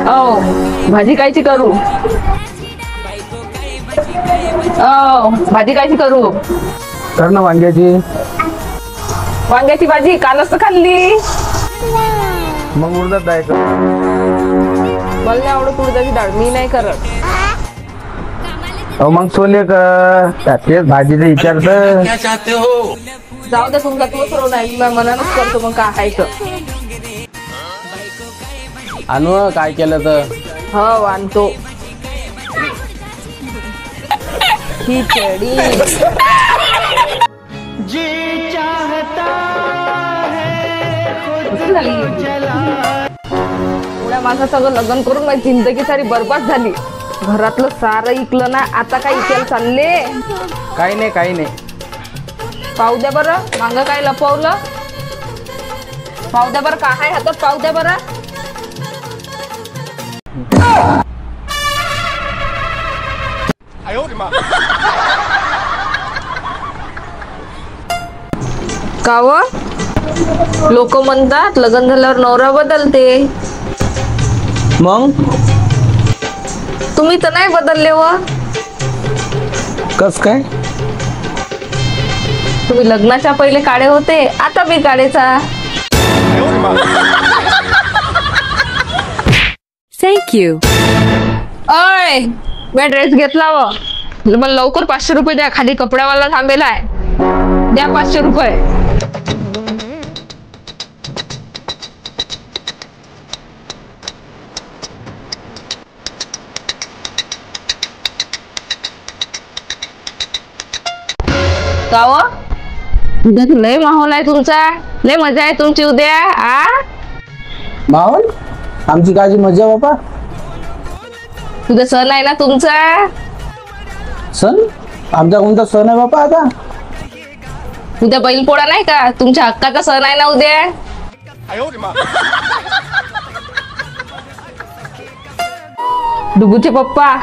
भाजी कायची करू? भाजी कायची करू? कर ना वांग्याची. वांग्याची भाजी कालच तर खाल्ली. मग उडदाची डाळ कर. मला नाही आवडत उडदाची डाळ, मी नाही करत. मग छोले कर. तेच भाजीचं विचारतं. जाऊ दे तुमचा तोच रोड आहे, मी मनानच करतो. मग काय खायचं? आणू काय केलं तर? हो आणतो. खिचडी. एवढ्या माझं सगळं लग्न करून माझी जिंदगी सारी बरबाद झाली. घरातलं सारं इकलं ना, आता काय इकायला चालले? काही नाही काही नाही. पाहू द्या बरं, मागं काय लपवलं? पाहू द्या बरं, काय हातात पाहू द्या बरं. काव लोक म्हणतात लग्न झाल्यावर नवरा बदलते. मग तुम्ही तर नाही बदलले व. कस काय? तुम्ही लग्नाच्या पहिले काळे होते, आता बी काळेचा. थँक्यू. अय मी ड्रेस घेतला व. मला लवकर 500 रुपये द्या, खाली कपड्यावाला थांबेला आहे. द्या 500 रुपये. काव उद्या लय माहोल आहे तुमचा, लय मजा आहे तुमची उद्या. आ माहोल आमची काळजी मजा बापा. उद्या सण आहे ना तुमचा. सण? आमचा कोणता सण आहे बापा आता? उद्या बैलपोळा नाही का? तुमच्या हक्काचा सण आहे ना उद्या. डुगूचे पप्पा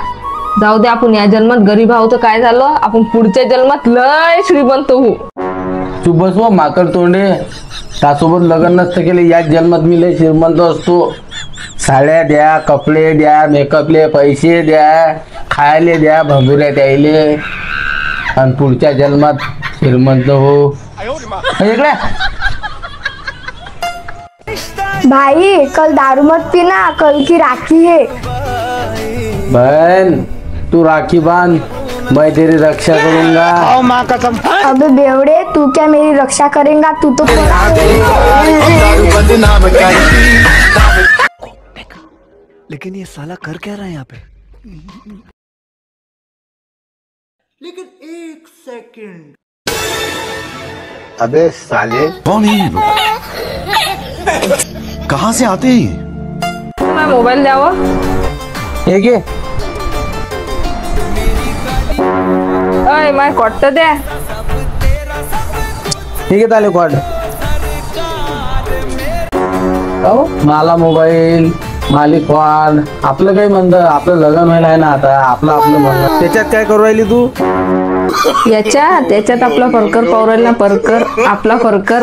जाऊ दे, आपण या जन्मात गरीब आहोत तर काय झालं, आपण पुढच्या जन्मात लय श्रीमंत होऊ. तू बस व माकड तोंडे. त्यासोबत लग्न नसतं केले, याच जन्मात मी लय श्रीमंत असतो. साड्या द्या, कपडे द्या, मेकअपले पैसे द्या, खायले द्या, भंगुऱ्या द्यायले, आणि पुढच्या जन्मात श्रीमंत हो. इकडे भाई कल दारू मत पीना, कल की राखी है. बहन तू राखी बांध, मैं तेरी रक्षा करूंगा. अबे बेवड़े, तू क्या मेरी रक्षा करेगा? तू तो लेकिन ये साला कर क्या रहा है यहाँ पे? लेकिन एक सेकंड. अबे साले कौन है ये लोग? कहाँ से आते हैं ये? मैं मोबाईल द्यावं. हे घे. अय माय कॉट द्या. ठीक आहे चालेल कॉड. मला मोबाईल मालिक कॉड. आपलं काही म्हणतं, आपलं लग्न व्हायला आहे ना आता. आपलं म्हणणं त्याच्यात काय करू राहिली तू? त्याच्यात आपला परकर पावरायला परकर, आपला परकर.